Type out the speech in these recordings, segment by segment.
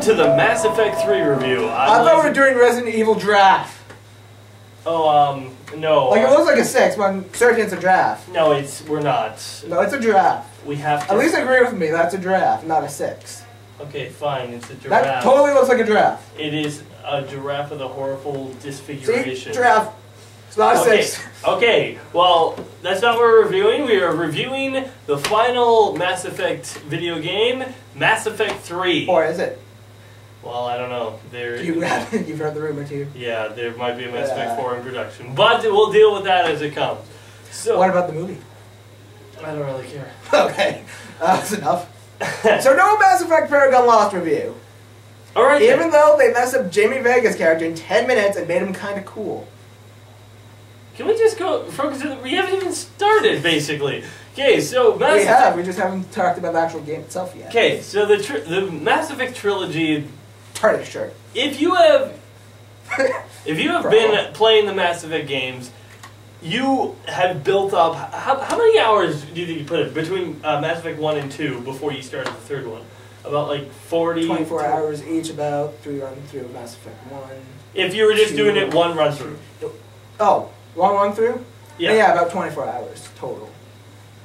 to the Mass Effect 3 review. I thought we were doing Resident Evil draft. Oh, no. Like, it looks like a 6, but I'm certain it's a draft. No, we're not. No, it's a draft. We have to... At least agree with me, that's a draft, not a 6. Okay, fine, it's a giraffe. That totally looks like a draft. It is a giraffe with a horrible disfiguration. See? Draft. It's not a 6. Okay, well, that's not what we're reviewing. We are reviewing the final Mass Effect video game, Mass Effect 3. Or is it? Well, I don't know. You've heard the rumor too. Yeah, there might be a Mass Effect 4 in production. But we'll deal with that as it comes. So, what about the movie? I don't really care. Okay, that's enough. So no Mass Effect Paragon Lost review. Alright. Even though they messed up Jamie Vega's character in 10 minutes and made him kind of cool. Can we just go focus on we haven't even started, basically. Okay, so Mass Effect... We just haven't talked about the actual game itself yet. Okay, so the Mass Effect trilogy... TARDIS shirt. If you have been playing the Mass Effect games, you have built up... How many hours do you think you put in between Mass Effect 1 and 2 before you started the third one? About like 40... 24 hours each, about 3 run-through of Mass Effect 1. If you were just doing it one run-through. Oh, one run-through? Yeah. Yeah, about 24 hours total.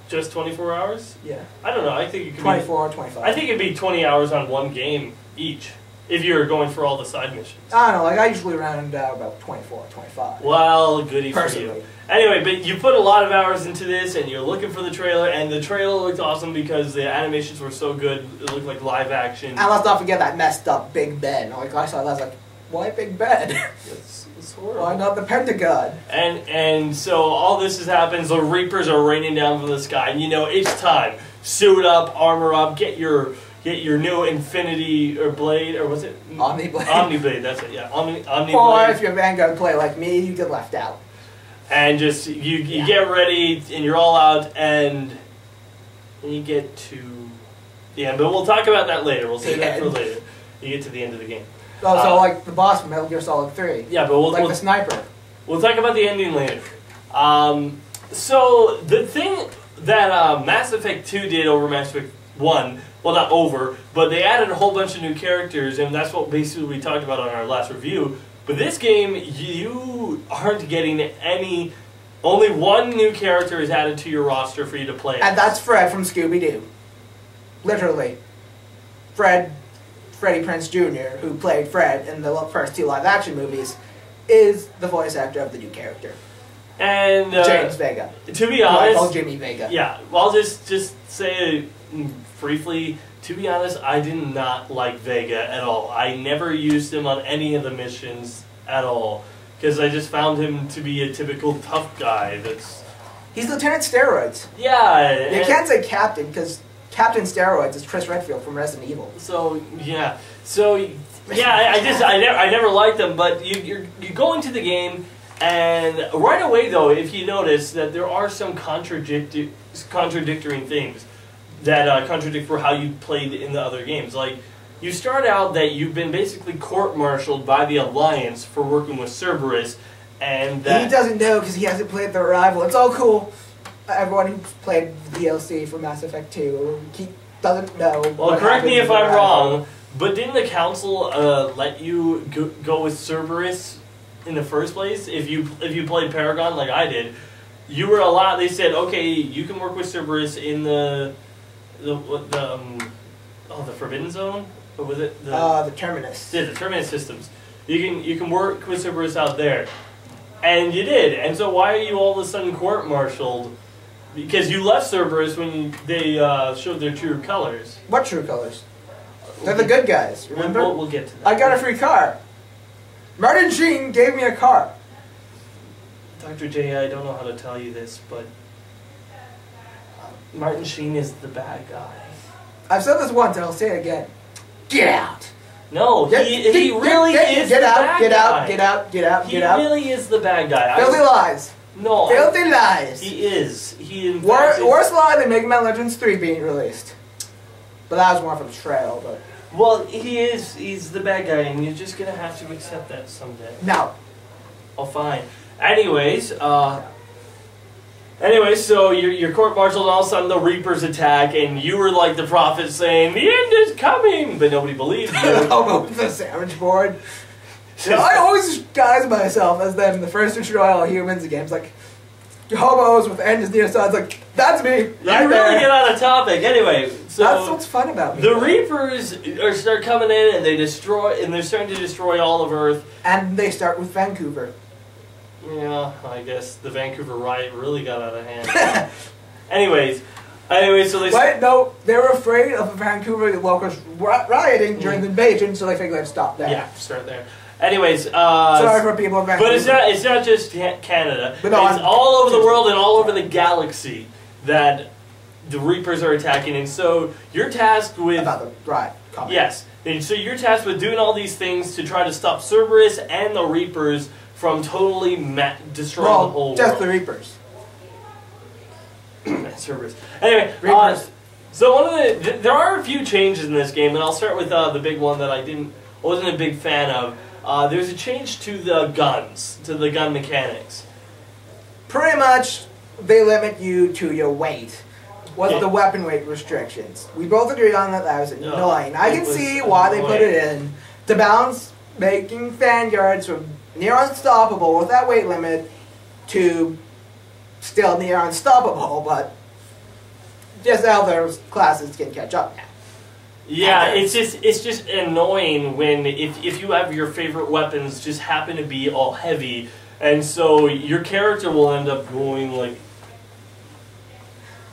Just 24 hours? Yeah. I don't know, I think it could 24 or 25. I think it'd be 20 hours on one game each, if you're going for all the side missions. I don't know, like I usually round out about 24 or 25. Well, goody for you. Anyway, but you put a lot of hours into this, and you're looking for the trailer, and the trailer looked awesome because the animations were so good, it looked like live action. And let's not forget that messed up Big Ben. Like I saw that, I was like, why Big Ben? It's horrible. Why not the Pentagon? And so all this has happened, the Reapers are raining down from the sky, and you know, it's time. Suit up, armor up, get your new Infinity or Blade, or was it? Omni-Blade. Omni-Blade, that's it, yeah. Omni-Blade. Or if you're a Vanguard player like me, you get left out. And just, you get ready, and you're all out, and you get to the end. But we'll talk about that later. We'll save that for later. You get to the end of the game. Oh, so like the boss from Metal Gear Solid 3. Yeah, but like the sniper. We'll talk about the ending later. So the thing that Mass Effect 2 did over Mass Effect 1, well, not over, but they added a whole bunch of new characters, and that's what basically we talked about on our last review. But this game, you aren't getting any... Only one new character is added to your roster for you to play. And that's Fred from Scooby-Doo. Literally. Freddie Prinze Jr., who played Fred in the first 2 live-action movies, is the voice actor of the new character. And James Vega. To be honest... I call Jimmy Vega. Yeah, well, I'll just say briefly, to be honest, I did not like Vega at all. I never used him on any of the missions at all, because I just found him to be a typical tough guy that's... He's Lieutenant Steroids. Yeah. You can't say Captain, because Captain Steroids is Chris Redfield from Resident Evil. So, yeah. So, yeah, I never liked him, but you go into the game, and right away, though, if you notice that there are some contradictory things that contradict for how you played in the other games. Like, you start out that you've been basically court-martialed by the Alliance for working with Cerberus, and that... He doesn't know because he hasn't played The Arrival. It's all cool. Everyone who's played DLC for Mass Effect 2 doesn't know. Well, correct me if I'm wrong, but didn't the Council let you go with Cerberus in the first place? If you played Paragon like I did, you were allowed. They said, okay, you can work with Cerberus in the Forbidden Zone, or was it the Terminus? Yeah, the Terminus systems. You can work with Cerberus out there, and you did. And so why are you all of a sudden court-martialed? Because you left Cerberus when they showed their true colors. What true colors? They're the good guys, remember? We'll get to that. I got a free car. Martin Sheen gave me a car. Dr. J, I don't know how to tell you this, but Martin Sheen is the bad guy. I've said this once and I'll say it again. Get out! No, he really is the bad guy. Get out, get out, get out, get out. He really is the bad guy. Filthy lies. No. Filthy lies. He is. Worst lie than Mega Man Legends 3 being released. But that was more of a betrayal, but... Well, he's the bad guy, and you're just gonna have to accept that someday. No. Oh, fine. Anyways, Anyway, so you're court-martialed, and all of a sudden the Reapers attack, and you were like the prophet saying, "The end is coming," but nobody believed you. Hobo with the sandwich board. You know, I always disguise myself as them, the first to destroy all humans in games. Like, hobos with end is near, so it's like, that's me. You really get on a topic. Anyway, so that's what's fun about me. The Reapers start coming in, and they're starting to destroy all of Earth. And they start with Vancouver. Yeah, I guess the Vancouver riot really got out of hand. Anyway, so they... Wait, no, they were afraid of the Vancouver locals rioting during the invasion, so they figured they'd stop there. Yeah, start there. Anyways, sorry for people in Vancouver. But it's not just Canada. But no, it's all over the world and all over the galaxy that the Reapers are attacking, and so you're tasked with... About the riot. Comment. Yes, and so you're tasked with doing all these things to try to stop Cerberus and the Reapers from totally destroying the whole world. Just the Reapers. Cerberus. Anyway, Reapers. So one of there are a few changes in this game, and I'll start with the big one that I wasn't a big fan of. There's a change to the guns, to the gun mechanics. Pretty much, they limit you to your weight. What's the weapon weight restrictions? We both agreed on that. That was annoying. I can see why they put it in to balance making Vanguards from near unstoppable with that weight limit to still near unstoppable, but just other classes can catch up now. Yeah, it's just annoying when if you have your favorite weapons just happen to be all heavy, and so your character will end up going like...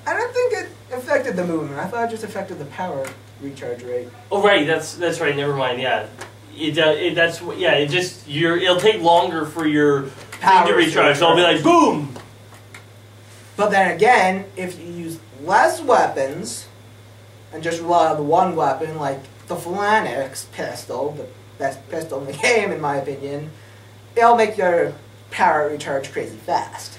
I don't think it affected the movement. I thought it just affected the power recharge rate. Oh right, that's right. Never mind. Yeah, it'll take longer for your thing to recharge. So it'll be like boom. But then again, if you use less weapons and just rely on the one weapon, like the Phalanx pistol, the best pistol in the game in my opinion, it'll make your power recharge crazy fast.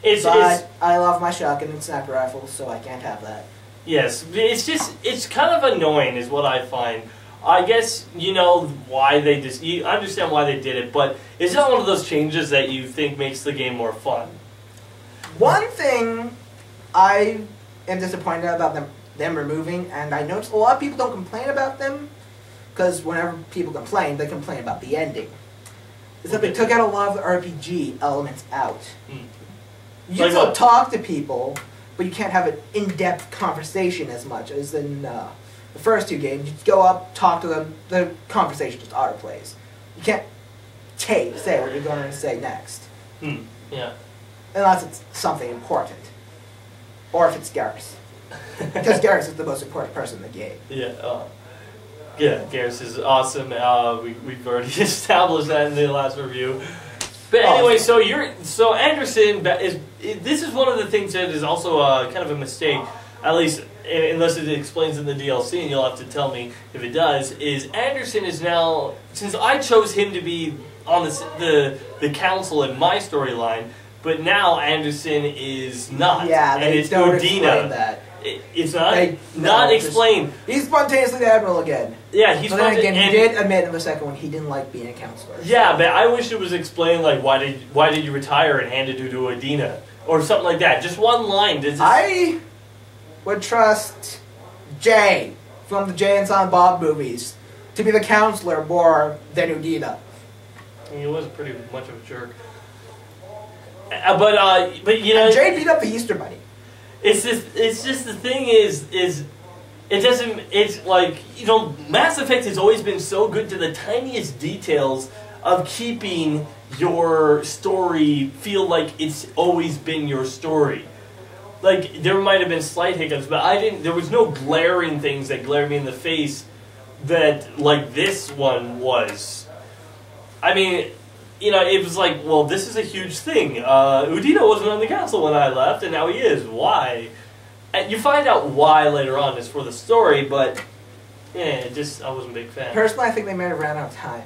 I love my shotgun and sniper rifles, so I can't have that. Yes, it's kind of annoying is what I find. I guess you know why you understand why they did it, but it's not one of those changes that you think makes the game more fun. One thing I am disappointed about them removing, and I noticed a lot of people don't complain about them, because whenever people complain, they complain about the ending, is that they took out a lot of the RPG elements out. You can still talk to people, but you can't have an in-depth conversation as much as in the first two games. You just go up, talk to them, the conversation just auto-plays. You can't say what you're going to say next. Yeah. Unless it's something important. Or if it's Garrus. Because Garrus is the most important person in the game. Yeah, Garrus is awesome. We've already established that in the last review. But anyway, so Anderson this is one of the things that is also kind of a mistake, at least unless it explains in the DLC, and you'll have to tell me if it does. Is Anderson is now, since I chose him to be on the council in my storyline, but now Anderson is not. Yeah, and it's don't Udina. Explain that. It's not explained. He's spontaneously the admiral again. Yeah, he's spontaneously. Again, he did admit in the second one he didn't like being a counselor. Yeah, but I wish it was explained like why did you retire and hand it to Udina or something like that. Just one line. I would trust Jay from the Jay and Silent Bob movies to be the counselor more than Udina. He was pretty much of a jerk. But you know, and Jay beat up the Easter Bunny. It's just the thing is it doesn't, it's like, you know, Mass Effect has always been so good to the tiniest details of keeping your story feel like it's always been your story. Like, there might have been slight hiccups, but there was no glaring things that glared me in the face that, like this one was. I mean, you know, it was like, well, this is a huge thing. Udina wasn't on the council when I left, and now he is. Why? And you find out why later on. It's for the story, but yeah, I wasn't a big fan. Personally, I think they may have ran out of time.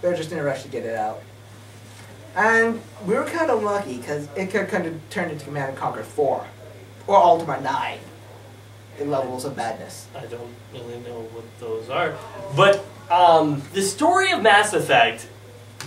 They were just in a rush to get it out. And we were kind of lucky, because it could kind of turn into Command & Conquer 4. Or Ultima 9. In levels of badness. I don't really know what those are. But the story of Mass Effect,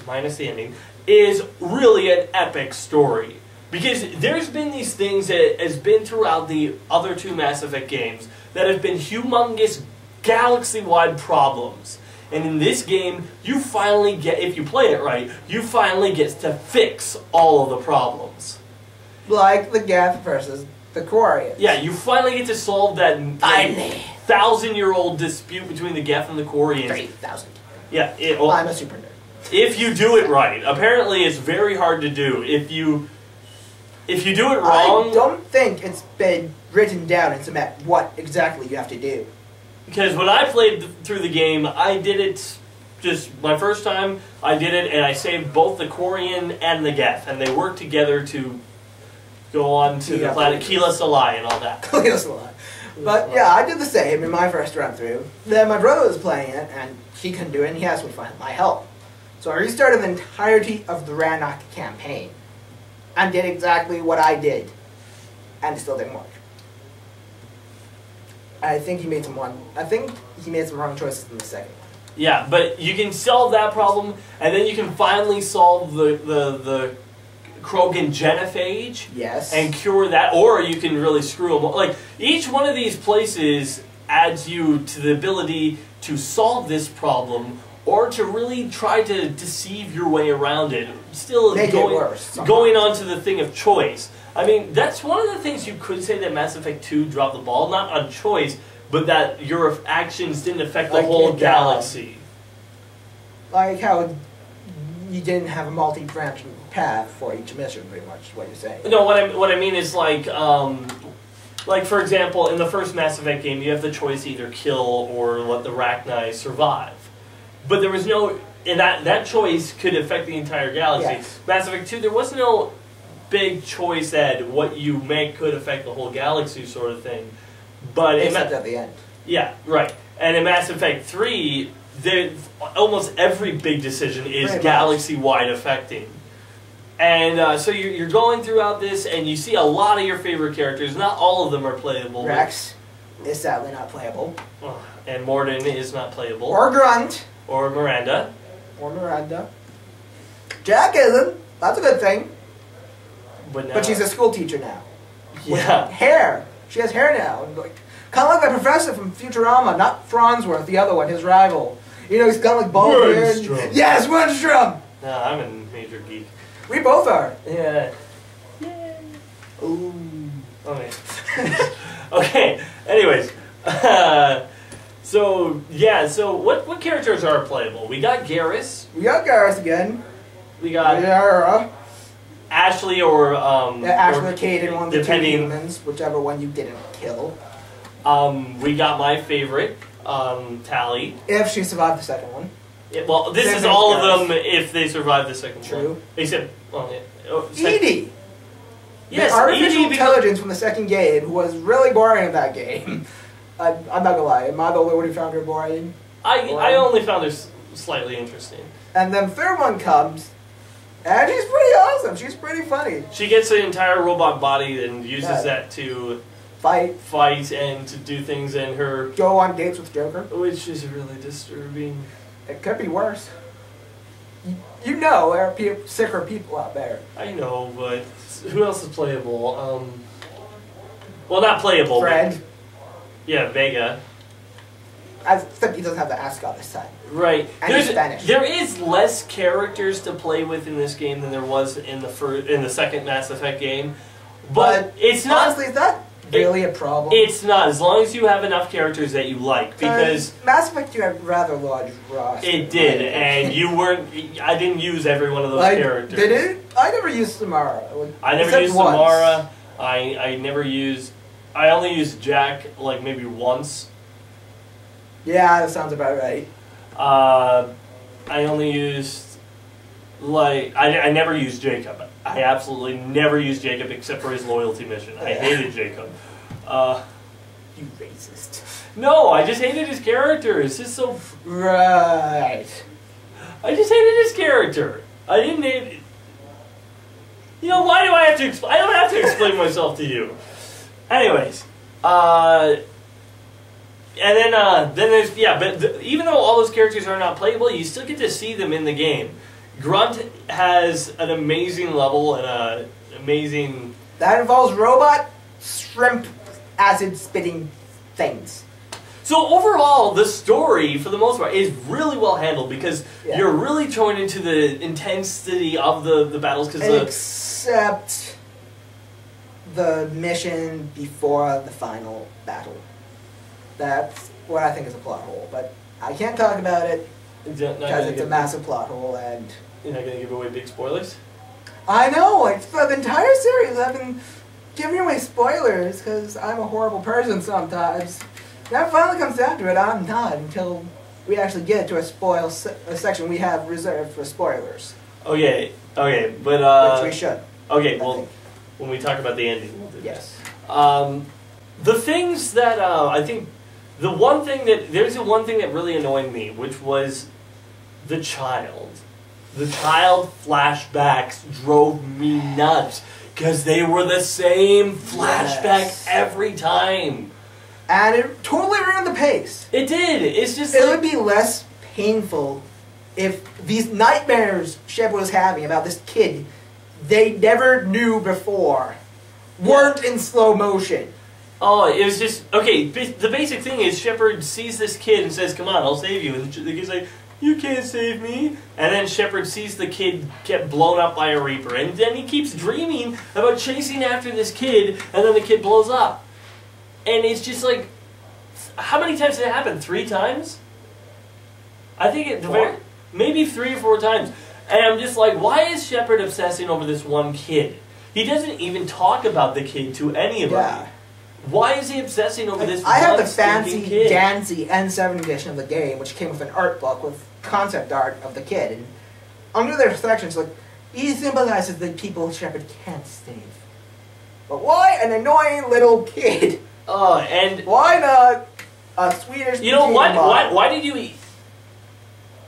minus the ending, is really an epic story. Because there's been these things that has been throughout the other two Mass Effect games that have been humongous, galaxy-wide problems. And in this game, you finally get, if you play it right, you finally get to fix all of the problems. Like the Geth versus the Quarians. Yeah, you finally get to solve that 1,000-year-old dispute between the Geth and the Quarians. 3,000. Yeah, I'm a super nerd. If you do it right. Apparently, it's very hard to do. If you do it wrong... I don't think it's been written down in cement what exactly you have to do. Because when I played through the game, I did it just my first time. I did it, and I saved both the Quarian and the Geth, and they worked together to go on to the planet Keela Salai and all that. Keela Salai. But yeah, I did the same in my first run through. Then my brother was playing it, and he couldn't do it, and he asked me for my help. So I restarted the entirety of the Rannoch campaign, and did exactly what I did, and it still didn't work. I think he made some wrong choices in the second one. Yeah, but you can solve that problem, and then you can finally solve the Krogan genophage. Yes. And cure that, or you can really screw them. Like, each one of these places adds you to the ability to solve this problem, or to really try to deceive your way around it. Still make it worse. Going on to the thing of choice. I mean, that's one of the things you could say that Mass Effect 2 dropped the ball, not on choice, but that your actions didn't affect the whole galaxy. Like how you didn't have a multi-branching path for each mission, pretty much, what you're saying. No, what I mean is like for example, in the first Mass Effect game, you have the choice to either kill or let the Rachni survive. But there was no, and that choice could affect the entire galaxy. Yes. Mass Effect 2, there was no big choice that what you make could affect the whole galaxy sort of thing. But except at the end. Yeah, right. And in Mass Effect 3, almost every big decision is galaxy-wide affecting. And so you're going throughout this, and you see a lot of your favorite characters. Not all of them are playable. Rex is sadly not playable. And Morden is not playable. Or Grunt. Or Miranda. Or Miranda. Jack isn't. That's a good thing. But she's a school teacher now. Yeah. With hair. She has hair now. Like, kind of like the professor from Futurama, not Farnsworth, the other one, his rival. You know, he's got like bald hair. Yes, Wernstrom! No, I'm a major geek. We both are. Yeah. Yay. Ooh. Okay. Okay. Anyways. So what characters are playable? We got Garrus. We got Garrus again. We got Yara. Ashley or Ashley or Caden, one of the two depending, humans, whichever one you didn't kill. We got my favorite, Tally. If she survived the second one. Yeah, well, this is all of them if they survive the second one. True. Except, well, yeah. Edie! Yes, the artificial Edie intelligence from the second game, who was really boring in that game. I'm not gonna lie, am I the only one who found her boring? I only found her slightly interesting. And then the third one comes, and she's pretty awesome. She's pretty funny. She gets an entire robot body and uses that to fight and to do things in her... Go on dates with Joker. Which is really disturbing. It could be worse. You know there are sicker people out there. I know, but who else is playable? Well, not playable. Fred. But, yeah, Vega. Except he doesn't have the ascot this time. Right. And he's Spanish. There is less characters to play with in this game than there was in the second Mass Effect game. But it's not... Honestly, is that really a problem? It's not, as long as you have enough characters that you like, because... Mass Effect, you had rather large roster. It did, and you weren't... I didn't use every one of those characters. Did it? I never used Samara. I never used Samara. I never used... I only used Jack, like, maybe once. Yeah, that sounds about right. I only used... Like, I never used Jacob. I absolutely never used Jacob except for his loyalty mission. I hated Jacob. You racist. No, I just hated his character. It's just so... Right. I just hated his character. I didn't hate... You know, why do I have to explain... I don't have to explain myself to you. Anyways. And then there's... Yeah, but even though all those characters are not playable, you still get to see them in the game. Grunt has an amazing level and amazing. That involves robot shrimp acid spitting things. So overall, the story, for the most part, is really well handled because you're really thrown into the intensity of the battles. Except the mission before the final battle. That's what I think is a plot hole, but I can't talk about it because it's a massive plot hole, and... You're not going to give away big spoilers? I know, like, for the entire series I've been giving away spoilers because I'm a horrible person sometimes. That finally comes down to it, I'm not until we actually get to a section we have reserved for spoilers. Okay, but which we should. Okay, well, when we talk about the ending, we'll do yes. The things that I think, there's the one thing that really annoyed me, which was the child. The child flashbacks drove me nuts because they were the same flashback every time. And it totally ruined the pace. It did. It's just it would be less painful if these nightmares Shep was having about this kid they never knew before weren't in slow motion. Oh, it was just... Okay, the basic thing is Shepard sees this kid and says, come on, I'll save you. And the kid's like, you can't save me. And then Shepard sees the kid get blown up by a Reaper. And then he keeps dreaming about chasing after this kid, and then the kid blows up. And it's just like... How many times did it happen? 3 times? I think maybe 3 or 4 times. And I'm just like, why is Shepard obsessing over this one kid? He doesn't even talk about the kid to anybody. Yeah. Why is he obsessing over this I have one the fancy, kid? dancy N7 edition of the game, which came with an art book with concept art of the kid. And under their sections, like, he symbolizes the people Shepard can't save. But why an annoying little kid? And... Why not a Swedish... You know, why did you eat...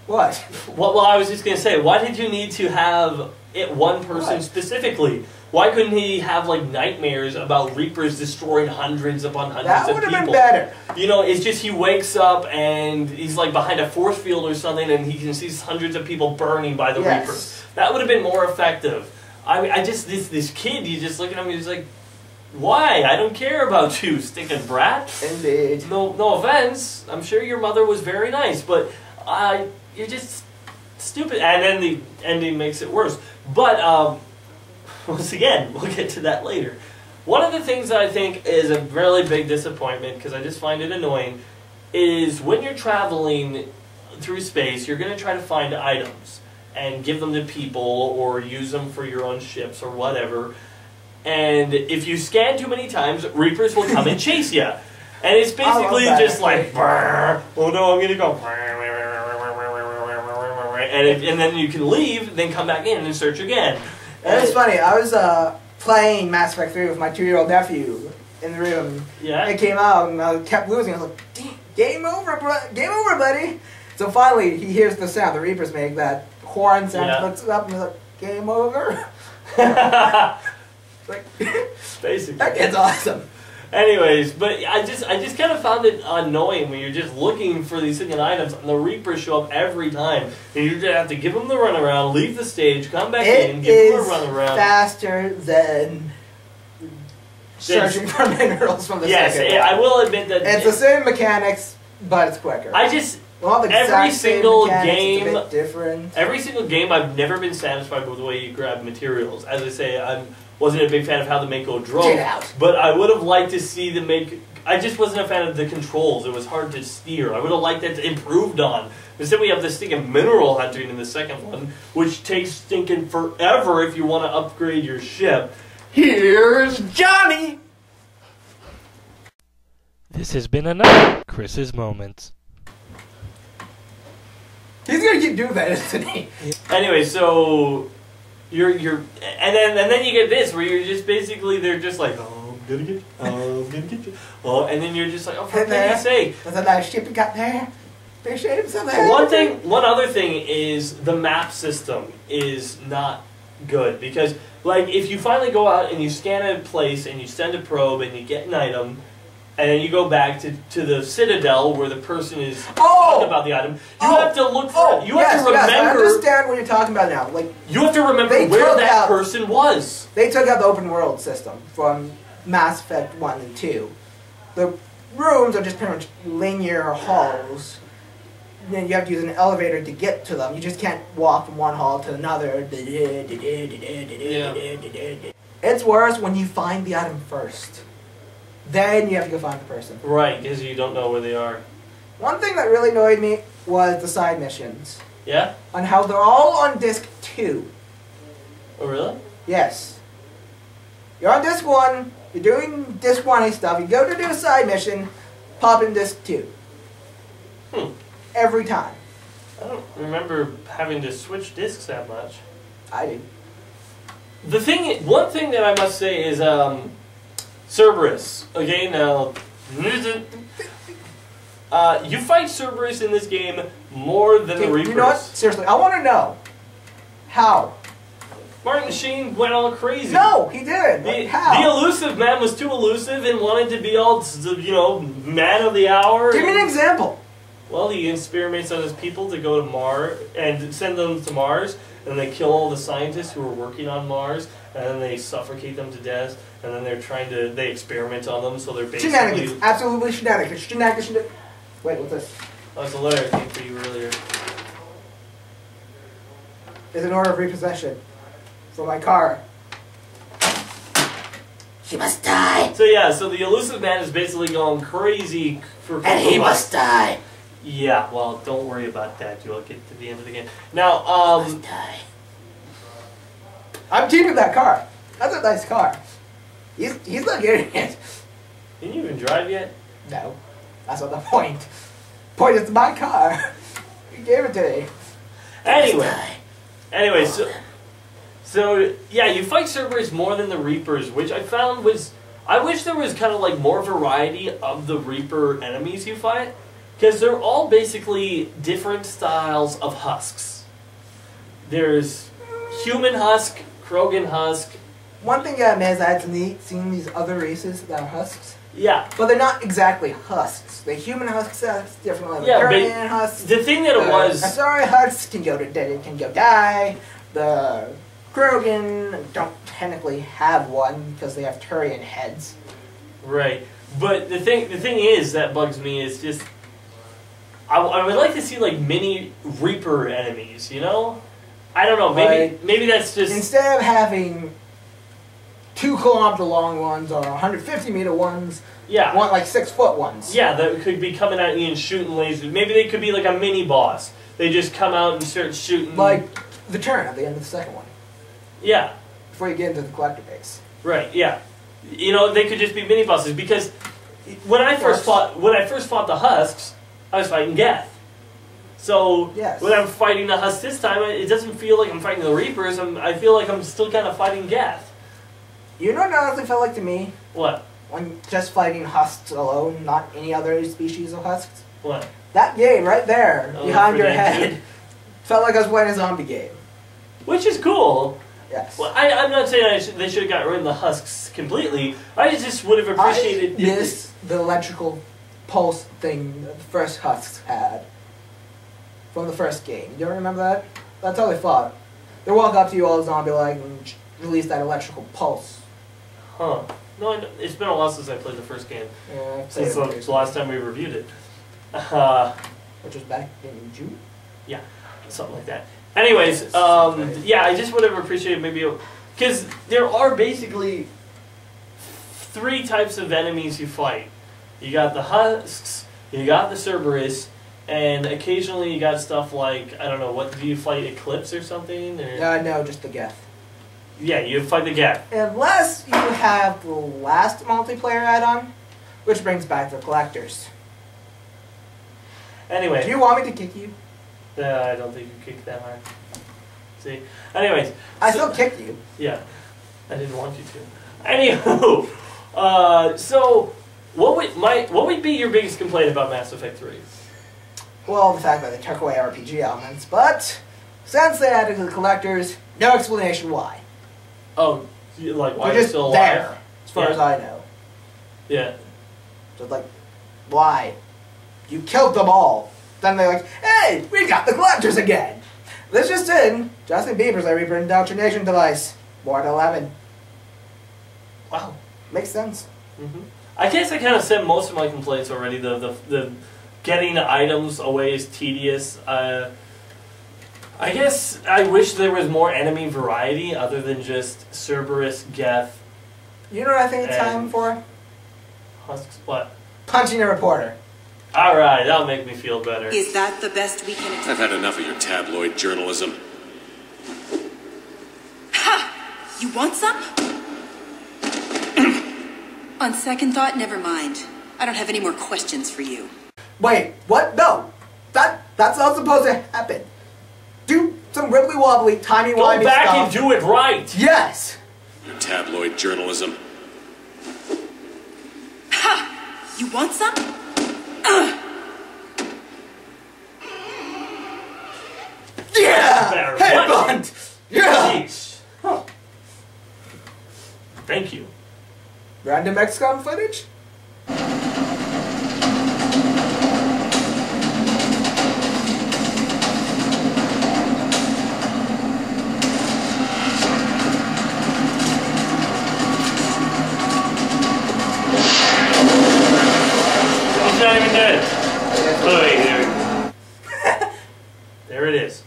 What? Well, I was just going to say, why did you need to have it one person specifically? Why couldn't he have, like, nightmares about Reapers destroying hundreds upon hundreds of people? That would have been better. You know, it's just he wakes up and he's, like, behind a force field or something and he can see hundreds of people burning by the Reapers. That would have been more effective. I just, this kid, you just look at him and he's like, why? I don't care about you, stinking brat. Indeed. No offense. I'm sure your mother was very nice, but you're just stupid. And then the ending makes it worse. But, once again, we'll get to that later. One of the things that I think is a really big disappointment, because I just find it annoying, is when you're traveling through space, you're going to try to find items and give them to people or use them for your own ships or whatever. And if you scan too many times, Reapers will come and chase you. And it's basically just like, brrr, oh no, I'm going to go, and then you can leave, then come back in and search again. And it's funny, I was playing Mass Effect 3 with my 2-year-old nephew in the room. Yeah. It came out and I kept losing. I was like, game over, buddy. So finally, he hears the sound the Reapers make, that horn sound, looks up and he's like, game over? Like, basically. That kid's awesome. Anyways, but I just kind of found it annoying when you're just looking for these single items and the Reapers show up every time. And you just have to give them the runaround, leave the stage, come back in, give them a runaround. Faster than searching for minerals from the second one. Yes, I will admit that... It's the same mechanics, but it's quicker. Every single game... It's a bit different. Every single game, I've never been satisfied with the way you grab materials. As I say, wasn't a big fan of how the Mako drove, but I would have liked to see the Mako... I just wasn't a fan of the controls. It was hard to steer. I would have liked that improved on. Instead we have this stinking mineral hunting in the second one, which takes stinking forever if you want to upgrade your ship. Here's Johnny! This has been another Chris's Moments. He's gonna keep doing that, isn't he? Anyway, so... and then you get this where you're just basically they're just like, oh, I'm gonna get you, oh, and then you're just like, oh, for goodness sake, there's a nice ship you got there. One other thing is the map system is not good because, like, if you finally go out and you scan a place and you send a probe and you get an item, and then you go back to the Citadel where the person is Oh! talking about the item. You have to look for it. You have to Yes, I remember. understand what you're talking about now. Like, You have to remember They where took that out- person was. they took out the open world system from Mass Effect 1 and 2. The rooms are just pretty much linear halls. Then you have to use an elevator to get to them. You just can't walk from one hall to another. It's worse when you find the item first. Then you have to go find the person. Right, because you don't know where they are. One thing that really annoyed me was the side missions. Yeah? On how they're all on disc 2. Oh, really? Yes. You're on disc 1, you're doing disc 1 stuff, you go to do a side mission, pop in disc 2. Every time. I don't remember having to switch discs that much. I do. One thing that I must say is, Cerberus. Okay, now, you fight Cerberus in this game more than the Reapers. You know what? Seriously, I want to know. How? Martin Sheen went all crazy. No, he didn't. Like, how? The elusive man was too elusive and wanted to be all, man of the hour. Give me an example. Well, he experiments on his people to go to Mars and send them to Mars, and they kill all the scientists who are working on Mars, and then they suffocate them to death, and then they experiment on them, so they're basically... Shenanigans. Absolutely shenanigans. Shenanigans. Wait, what's this? That was a letter I came for you earlier. It's an order of repossession. For my car. She must die. So yeah, so the elusive man is basically going crazy for... And he must die. Yeah, well, don't worry about that. You'll get to the end of the game. Now, He must die. I'm keeping that car. That's a nice car. He's not getting it. Can you even drive yet? No. That's not the point. Point is my car. You gave it to me. Anyway, so yeah, you fight Cerberus more than the Reapers, which I found was... I wish there was kind of like more variety of the Reaper enemies you fight, because they're all basically different styles of husks. There's human husk, Krogan husk. One thing I admit is I had seen these other races that are husks. Yeah. But they're not exactly husks. The human husks are different. Yeah, the but Korean husks. the thing that it was... Sorry, husks can go die. The Krogan don't technically have one because they have Turian heads. Right. But the thing is that bugs me is just... I would like to see like mini Reaper enemies, you know? I don't know, maybe that's just... Instead of having 2-kilometer long ones or 150-meter ones, yeah, want like 6-foot ones. Yeah, that could be coming at you and shooting lasers. Maybe they could be like a mini boss. They just come out and start shooting. Like the turn at the end of the second one. Yeah. Before you get into the collector base. Right. Yeah. You know, they could just be mini bosses because when I first fought the husks, I was fighting Geth. So yes. When I'm fighting the husks this time, it doesn't feel like I'm fighting the Reapers. I feel like I'm still kind of fighting Geth. You know what it honestly felt like to me? What? When just fighting husks alone, not any other species of husks. What? That game right there, behind your Dead head, felt like I was playing a zombie game. Which is cool. Yes. Well, I'm not saying they should have got rid of the husks completely. I just would have appreciated... the electrical pulse thing that the first husks had. From the first game. You don't remember that? That's how they fought. They walk up to you all zombie-like and release that electrical pulse. Huh. No, it's been a while since I played the first game. Yeah, Since the last time we reviewed it. Which was back in June? Yeah, something like that. Anyways, yeah, I just would have appreciated maybe... Because there are basically 3 types of enemies you fight. You got the husks, you got the Cerberus, and occasionally you got stuff like, I don't know, what do you fight, Eclipse or something? Or... No, just the Geth. Yeah, you fight the Geth. Unless you have the last multiplayer add-on, which brings back the collectors. Anyway. Do you want me to kick you? I don't think you kicked that hard. See? Anyways. I still kicked you. Yeah. I didn't want you to. Anywho. So, what would be your biggest complaint about Mass Effect 3? Well, the fact that they took away RPG elements, but since they added the collectors, no explanation why. Oh, like why they're they're just still alive? there, as far as I know. Yeah. So it's like, why? You killed them all. Then they're like, hey, we got the collectors again. This just in, Justin Bieber's a Reaper indoctrination device. Ward 11. Wow. Makes sense. Mm-hmm. I guess I kind of said most of my complaints already. The getting the items away is tedious. I guess I wish there was more enemy variety other than just Cerberus, Geth. You know what I think it's time for? Husks. What? Punching a reporter. Alright, that'll make me feel better. Is that the best we can expect? I've had enough of your tabloid journalism. Ha! You want some? On second thought, never mind. I don't have any more questions for you. Wait, what? No! That's not supposed to happen. Do some wibbly wobbly, timey-wimey stuff. Go back and do it right! Yes! Your tabloid journalism. Ha! You want some? Yeah! Headbutt! Yeah! Jeez. Huh. Thank you. Random XCOM footage? He's not even dead. Oh, wait, there we go. There it is.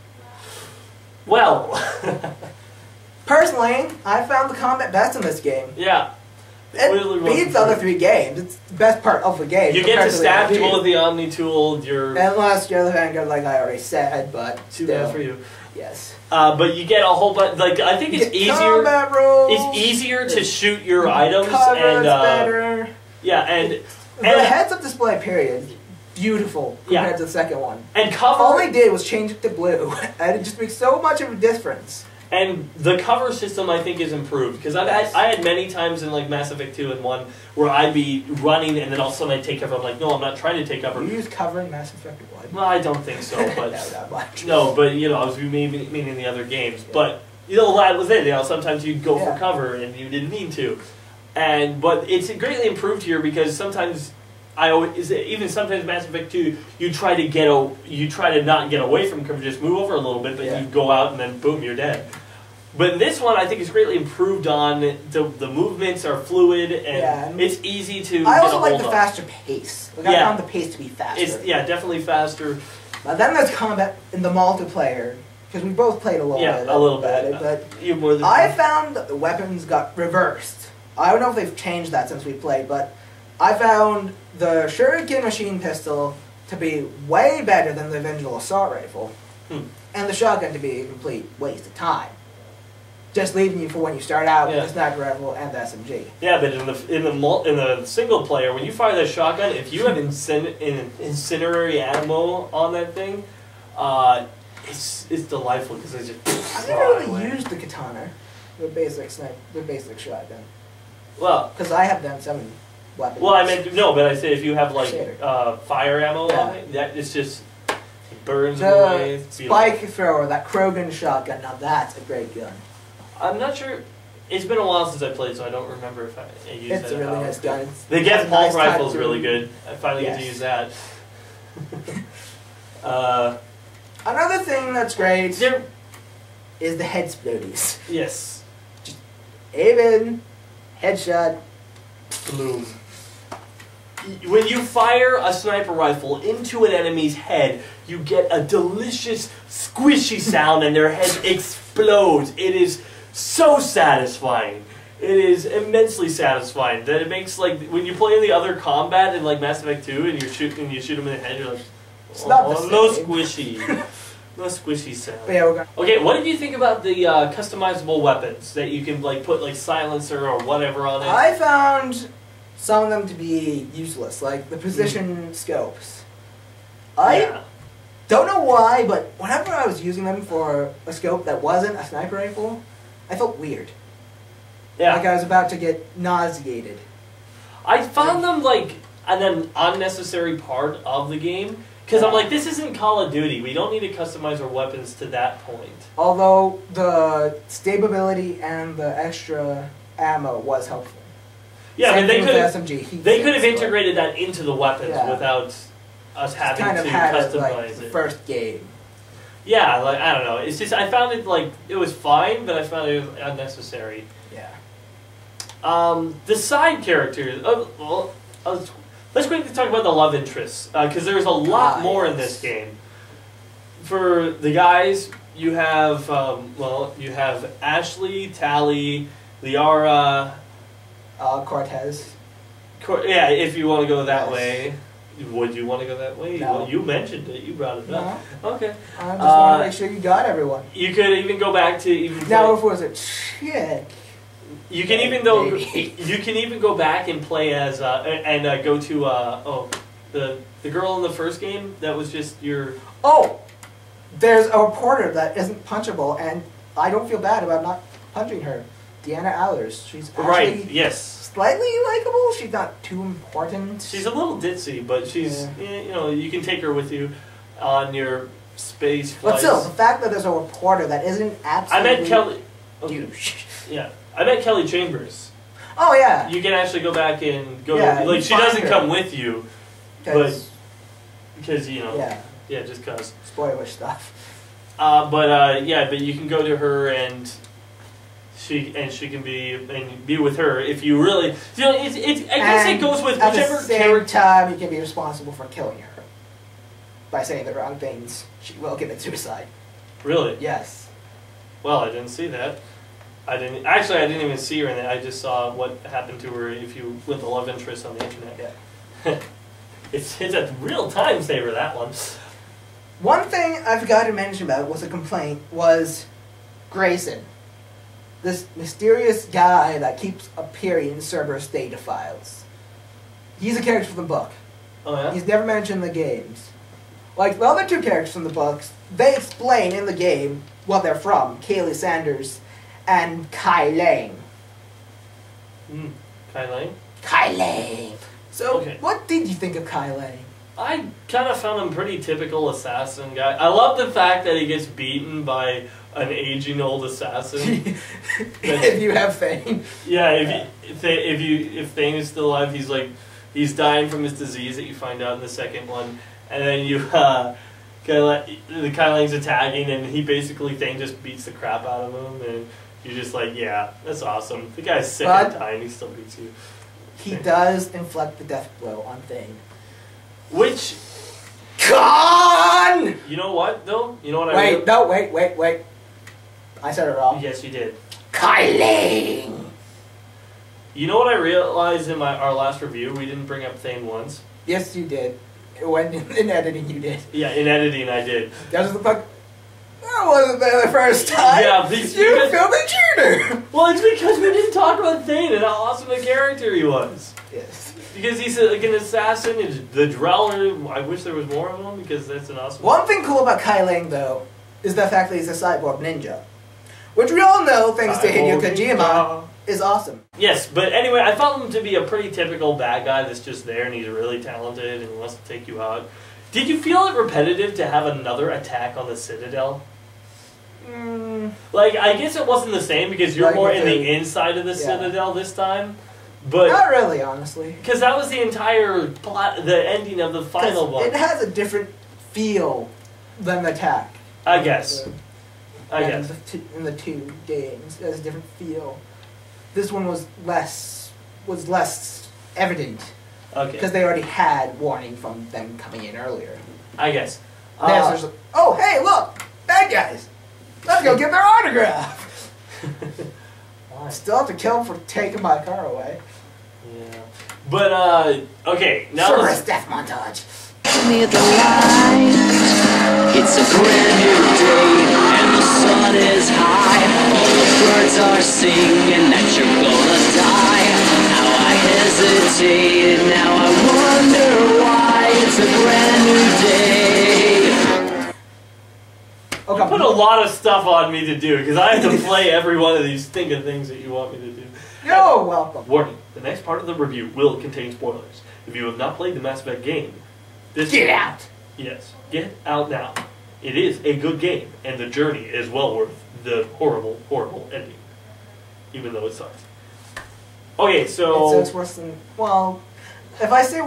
Well. Personally, I found the combat best in this game. Yeah. It beats the other 3 games. It's the best part of the game. You get to stab people with the Omni tool. You're unless you're the Vanguard, like I already said, but too bad for you. Yes. But you get a whole bunch. Like I think it's easier. Combat rolls, it's easier to shoot your items and better. yeah, and the heads-up display period, beautiful compared to the second one. And cover. All they did was change it to blue, and it just makes so much of a difference. And the cover system, I think, is improved because I had many times in like Mass Effect 2 and 1 where I'd be running and then all of a sudden I'd take cover. I'm like, no, I'm not trying to take cover. You use cover in Mass Effect 1? Well, I don't think so, but no, not much. No, but you know, I was meaning the other games. Yeah. But you know, that was it. You know, sometimes you'd go for cover and you didn't mean to, but it's greatly improved here because sometimes. Even sometimes Mass Effect 2, you try to not get away from cover, just move over a little bit, but you go out and then boom, you're dead. But this one, I think, is greatly improved on. The movements are fluid and it's easy to. I also like the faster pace. Like, I found the pace to be faster. It's definitely faster. But then there's combat in the multiplayer because we both played a little bit. Yeah, a little bit. But I found that the weapons got reversed. I don't know if they've changed that since we played, but I found the Shuriken machine pistol to be way better than the Vengeful Assault Rifle, and the shotgun to be a complete waste of time. Just leaving you for when you start out with the sniper rifle and the SMG. Yeah, but in the single player, when you fire that shotgun, if you have incinerary ammo on that thing, it's delightful because it's just. I've never really used the katana, the basic shotgun. Well, because I have done some weapons. Well, I meant no, but I say if you have like fire ammo on it, it's just it burns away. Spike thrower, that Krogan shotgun. Now that's a great gun. I'm not sure. It's been a while since I played, so I don't remember if I used that. It's a really nice gun. The Get Pulse rifle is really good. I finally get to use that. Another thing that's great is the head splodies. Yes. Just aim in, headshot, boom. When you fire a sniper rifle into an enemy's head, you get a delicious squishy sound and their head explodes. It is so satisfying. It is immensely satisfying that it makes, like, when you play in the other combat in like Mass Effect 2 and you shoot them in the head, you're like, it's not the same. No squishy. No squishy sound. But yeah, we're gonna... Okay, what did you think about the customizable weapons that you can like put like silencer or whatever on it? I found some of them to be useless, like the position scopes. I don't know why, but whenever I was using them for a scope that wasn't a sniper rifle, I felt weird. Yeah. Like I was about to get nauseated. I found them like an unnecessary part of the game. Because I'm like, this isn't Call of Duty. We don't need to customize our weapons to that point. Although the stability and the extra ammo was helpful. Yeah, Same but they thing could with have SMG. they could have integrated that into the weapons Yeah. without us having kind to of had it customize like the it. first game. Yeah, like I don't know. It's just I found it like it was fine, but I found it unnecessary. Yeah. The side characters. Let's quickly talk about the love interests because there's a lot more in this game. For the guys, you have you have Ashley, Tally, Liara. Cortez. Yeah, if you want to go that Yes. way. Would you want to go that way? No. Well, you mentioned it. You brought it up. Okay. I just want to make sure you got everyone. You could even go back to even. Now, if it was a chick. You can even you can even go back and play as go to the girl in the first game that was just your. Oh, there's a reporter that isn't punchable, and I don't feel bad about not punching her. Deanna Allers. She's actually Right. Yes. slightly likable. She's not too important. She's a little ditzy, but she's you can take her with you on your space But flights. still, the fact that there's a reporter that isn't I absolutely met Kelly. douche. Yeah, I met Kelly Chambers. Oh yeah. You can actually go back and go. Yeah, Like you she find doesn't her. come with you, 'Cause- because yeah, just cause. spoiler stuff. But you can go to her and she can be with her if you really. I guess it goes with at whichever the same character. time, you can be responsible for killing her by saying the wrong things. She will commit suicide. Really? Yes. Well, I didn't see that. I didn't even see her in it. I just saw what happened to her if you with the love interest on the internet. Yeah. It's a real time saver, that one. One thing I forgot to mention about was a complaint was Grayson. This mysterious guy that keeps appearing in Cerberus data files. He's a character from the book. Oh yeah? He's never mentioned in the games. Like the other two characters from the books, they explain in the game what they're from. Kaylee Sanders and Kai Lang. Kai Lane? Kai Lang. So, Okay. what did you think of Kai Lang? I kind of found him pretty typical assassin guy. I love the fact that he gets beaten by an aging old assassin. If you have Thane. Yeah, if Thane is still alive, he's dying from his disease that you find out in the second one, and then you the Kai Lang's attacking, and Thane just beats the crap out of him, and you're just like, yeah, that's awesome. The guy's sick and dying, he still beats you. He does inflict the death blow on Thane. Which, Con! you know what though? You know what I Wait, no, wait. I said it wrong. Yes, you did. Kai Lang! You know what I realized in our last review? We didn't bring up Thane once. Yes, you did. When in editing, you did. Yeah, in editing I did. That was that wasn't there the first time. Yeah, because You filmed a cheater. well, it's because we didn't talk about Thane and how awesome a character he was. Yes. Because he's like an assassin, and the Dweller. I wish there was more of him because that's an awesome. One thing cool about Kai Lang, though, is the fact that he's a cyborg ninja, which we all know, thanks to Hideo Cyborg Kojima, ninja. is awesome. Yes, but anyway, I found him to be a pretty typical bad guy that's just there and he's really talented and wants to take you out. Did you feel it repetitive to have another attack on the Citadel? Like, I guess it wasn't the same because you're Like more with in the the- inside of the yeah. Citadel this time. But Not really, honestly. because that was the entire plot, the ending of the final 'Cause one. it has a different feel than the attack. I guess. I And guess. in the two games, it has a different feel. This one was less evident Okay. because they already had warning from them coming in earlier. I guess. There's oh hey look, bad guys, let's go get their autograph. I still have to kill them for taking my car away. Yeah. But, okay, now Cerberus let's... death montage. Me the light. It's a brand new day and the sun is high. All the birds are singing that you're gonna die. How I hesitated, now I wonder why. It's a brand new day. Oh, You put a lot of stuff on me to do because I have to play every one of these stinking things that you want me to do. You're welcome. Warning, the next part of the review will contain spoilers. If you have not played the Mass Effect game, Get out. Yes, get out now. It is a good game, and the journey is well worth the horrible, horrible ending. Even though it sucks. Okay, so It's worse than, well, if I say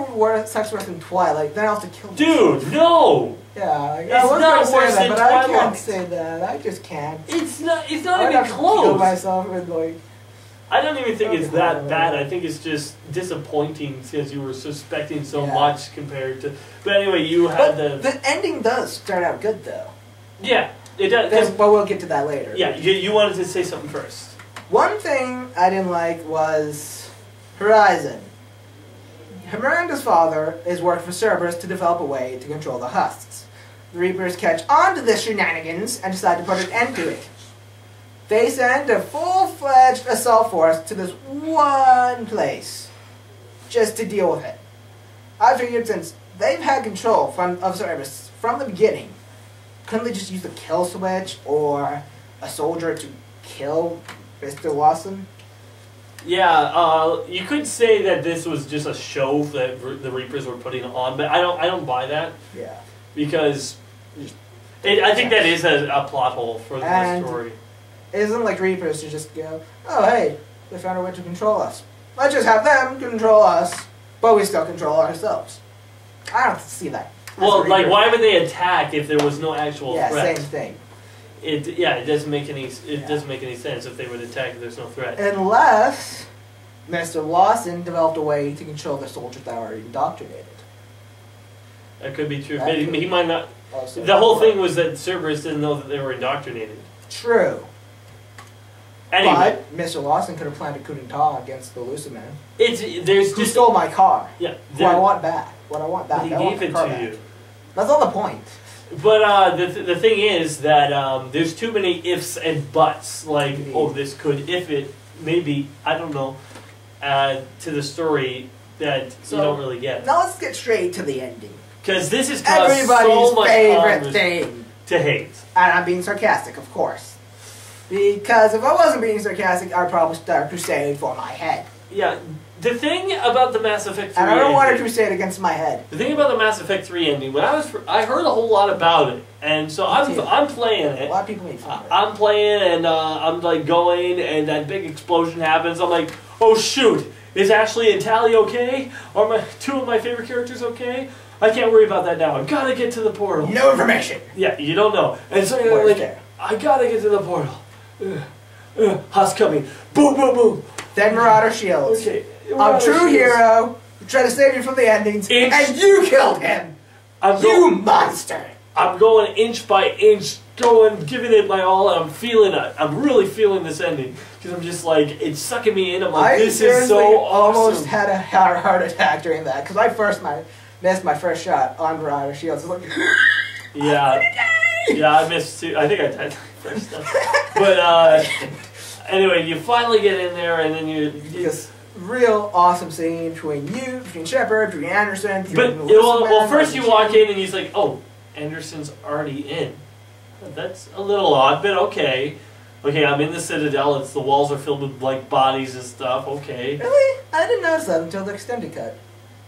sex worse than Twilight, then I'll have to kill myself. dude, no, Yeah, like, It's I was not gonna say worse that, than but I can't Twilight. say that. I just can't. it's not I'd even have to kill close. myself and like. I don't even think it's Okay. that bad. I think it's just disappointing because you were suspecting so Yeah. much compared to. But anyway, you had But the the ending does start out good though. yeah, it does. 'Cause- But we'll get to that later. yeah, you wanted to say something first. One thing I didn't like was Horizon. Miranda's father is working for Cerberus to develop a way to control the husks. The Reapers catch on to this shenanigans and decide to put an end to it. They send a full-fledged assault force to this one place just to deal with it. I figured since they've had control of Cerberus from the beginning, couldn't they just use the kill switch or a soldier to kill Mr. Lawson? Yeah, you could say that this was just a show that the Reapers were putting on, but I don't buy that Yeah. because I think that is a plot hole for the And- story. It isn't like Reapers to just go, oh hey, they found a way to control us. Let's just have them control us, but we still control ourselves. I don't see that. as a Well, like, Reaper. why would they attack if there was no actual Yeah, threat? same thing. It doesn't make any Yeah. doesn't make any sense if they would attack if there's no threat. Unless Mr. Lawson developed a way to control the soldiers that are indoctrinated. That could be true. That But could he might not. Also, The whole thing was that Cerberus didn't know that they were indoctrinated. True. Anyway, But Mr. Lawson could have planned a coup d'etat against the Lucifer Man. there's Who just stole my car? yeah. Who I want back. What I want back. But he I want gave the it car to back. you. That's all the point. But the thing is that there's too many ifs and buts. Like, Indeed. oh, this could, if it, maybe, I don't know, to the story that So- you don't really get. Now let's get straight to the ending. Because this is caused Everybody's so much favorite harm thing. to hate. And I'm being sarcastic, of course. Because if I wasn't being sarcastic, I'd probably start a crusade for my head. Yeah, the thing about the Mass Effect 3 And I don't want a ending- crusade against my head. The thing about the Mass Effect 3 ending, when I heard a whole lot about it, and so Me too. I'm playing A it. lot of people make fun of it. I'm playing and I'm like going and that big explosion happens. I'm like, oh shoot, is Ashley and Tally okay? Are my two of my favorite characters okay? I can't worry about that now. I gotta get to the portal. No information. Yeah, you don't know. And so you're Where's like, there? I gotta get to the portal. Husk coming. Boom, boom, boom. Then Marauder Shields. Okay. A true hero who tried to save you from the endings, Inch- and you killed him. I'm You going, monster. I'm going inch by inch, giving it my all, and I'm feeling it. I'm really feeling this ending because I'm just like it's sucking me in. I'm like, I this is seriously so almost awesome. had a heart attack during that because I missed my first shot on Marauder Shields. I was like, Yeah, yeah, I missed too. I think I died first time. But anyway, you finally get in there, and then you. this real awesome scene between Shepard, between Anderson, between But the well, Lucifer first Man, you walk in and he's like, "Oh, Anderson's already in." That's a little odd, but okay. Okay, I'm in the Citadel. The walls are filled with like bodies and stuff. Okay. Really? I didn't notice that until the extended cut.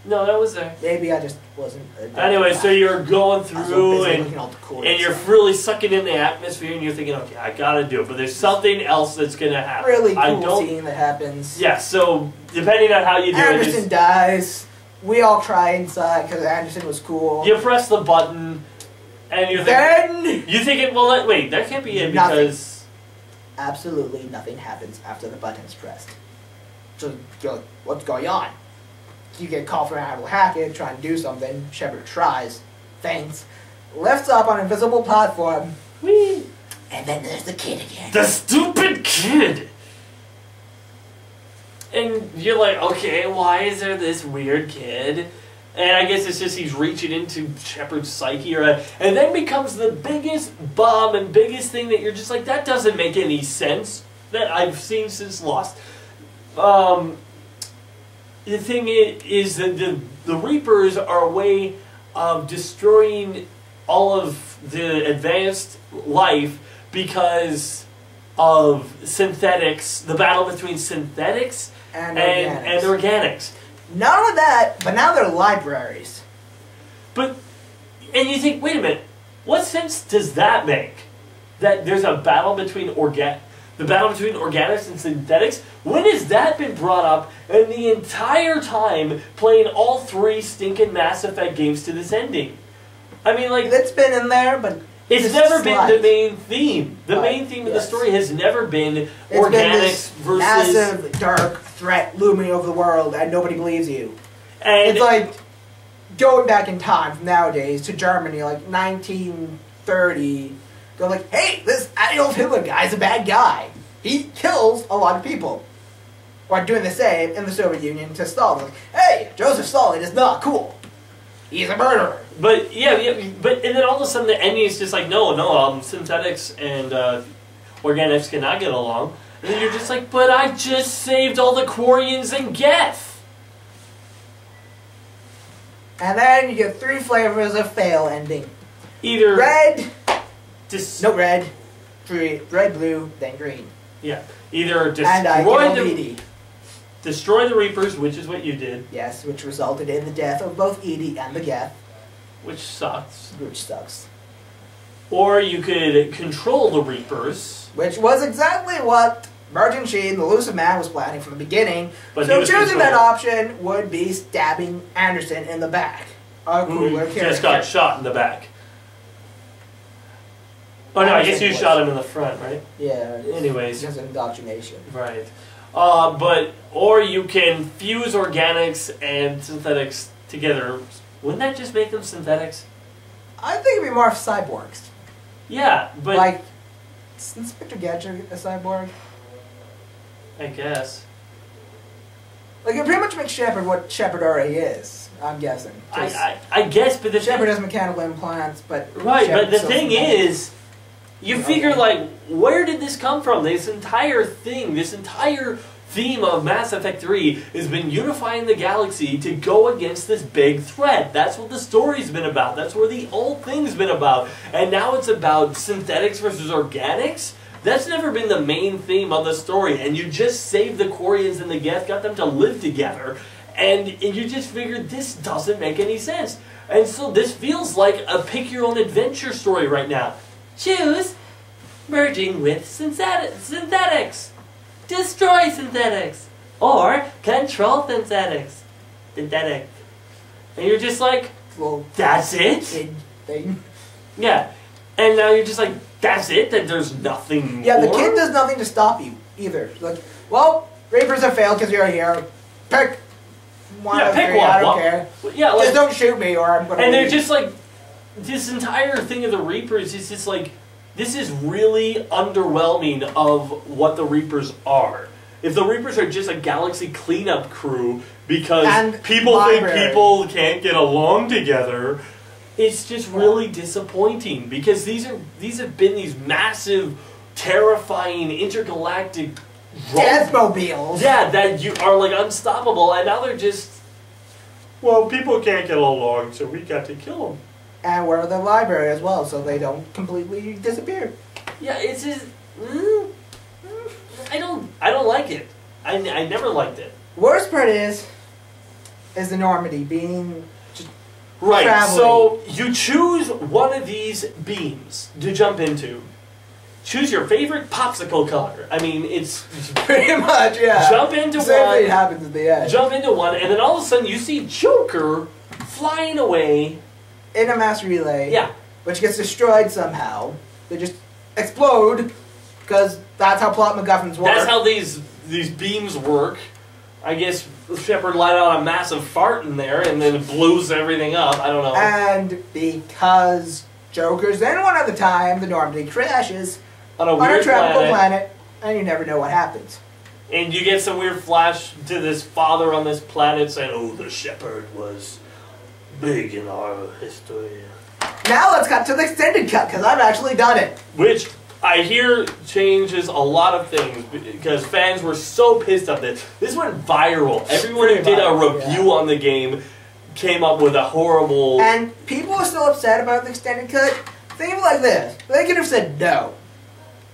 No, that was there. Maybe I just wasn't. Anyway, so you're going I was so through busy and. looking at all the cool And you're stuff. really sucking in the atmosphere, and you're thinking, okay, I gotta do it. But there's something else that's gonna happen. really I cool don't. scene that happens. Yeah. So depending on how you do Anderson it, dies. We all cry inside because Anderson was cool. you press the button, and you're Then you thinking, well, wait, that can't be it Nothing. because absolutely nothing happens after the button is pressed. So you're like, what's going on? You get called for Admiral Hackett trying to do something. Shepard tries, faints, lifts up on an invisible platform, whee, and then there's the kid again. the stupid kid. And you're like, okay, why is there this weird kid? And I guess it's just he's reaching into Shepard's psyche, and then becomes the biggest bomb and biggest thing that you're just like, that doesn't make any sense that I've seen since Lost. The thing is that the Reapers are a way of destroying all of the advanced life because of synthetics, the battle between synthetics And and organics. Not only that, but now they're libraries. But, and you think, wait a minute, what sense does that make? That there's a battle between The battle between organics and synthetics? When has that been brought up in the entire time playing all 3 stinking Mass Effect games to this ending? I mean, like... It's been in there, but... It's never been the main theme. The main theme of the story has never been organics versus... massive, dark threat looming over the world, and nobody believes you. And it's like going back in time from nowadays to Germany, like 1930. Go like, hey, this Adolf Hitler guy's a bad guy. He kills a lot of people. Or doing the same in the Soviet Union to Stalin. Like, hey, Joseph Stalin is not cool. He's a murderer. But and then all of a sudden the ending is just like, no, synthetics and organics cannot get along. And then you're just like, but I just saved all the Quarians and Geth. And then you get 3 flavors of fail ending. Either red, no red, red, blue, then green. Yeah, either destroy the Reapers, which is what you did. Yes, which resulted in the death of both Edie and the Geth. Which sucks. Which sucks. Or you could control the Reapers. Which was exactly what Martin Sheen, the Elusive Man, was planning from the beginning. But so choosing that option would be stabbing Anderson in the back. A cooler character. Just got shot in the back. Oh no, I guess you shot him in the front, right? Yeah. Anyways. Just indoctrination. Right. Or you can fuse organics and synthetics together. Wouldn't that just make them synthetics? I think it'd be more cyborgs. Yeah, but... Like, is Inspector Gadget a cyborg? I guess. Like, it pretty much makes Shepard what Shepard already is, I'm guessing. I guess, but the Shepard has mechanical implants, but... Right, but the thing is, you figure, like, where did this come from? This entire thing, this entire theme of Mass Effect 3 has been unifying the galaxy to go against this big threat. That's what the story's been about. That's where the whole thing's been about. And now it's about synthetics versus organics? That's never been the main theme of the story. And you just saved the Quarians and the Geth, got them to live together. And you just figured this doesn't make any sense. And so this feels like a pick-your-own-adventure story right now. Choose merging with synthetics. Destroy synthetics. Or control synthetics. Synthetic. And you're just like, well, that's it? Thing. Yeah. And now you're just like, that's it? That there's nothing more? Yeah, the kid does nothing to stop you, either. Like, well, Reapers have failed because you're here. Pick one of pick three, one. I don't care. Yeah, like, just don't shoot me or I'm going to And they're just like, this entire thing of the Reapers is just like, this is really underwhelming of what the Reapers are. If the Reapers are just a galaxy cleanup crew because people think people can't get along together, it's just really disappointing because these have been these massive, terrifying, intergalactic Deathmobiles. Yeah, that you are like unstoppable, and now they're just, well, people can't get along, so we got to kill them. And we're the library as well, so they don't completely disappear. Yeah, it's just... I don't like it. I never liked it. Worst part is the Normandy being... Right, traveling. So you choose one of these beams to jump into. Choose your favorite popsicle color. I mean, it's... Pretty much, yeah. Jump into Same one. thing happens at the end. Jump into one, and then all of a sudden you see Joker flying away... in a mass relay. Yeah. Which gets destroyed somehow. They just explode, because that's how plot MacGuffins work. That's how these beams work. I guess Shepard let out a massive fart in there, and then it blows everything up. I don't know. And because Joker's in one at the time, the Normandy crashes on a tropical planet, and you never know what happens. And you get some weird flash to this father on this planet saying, oh, the Shepard was big in our history. Now let's cut to the extended cut, because I've actually done it. Which I hear changes a lot of things, because fans were so pissed at this. This went viral. Everyone who did a review on the game came up with a horrible... And people are still upset about the extended cut. Think of it like this. They could have said, no.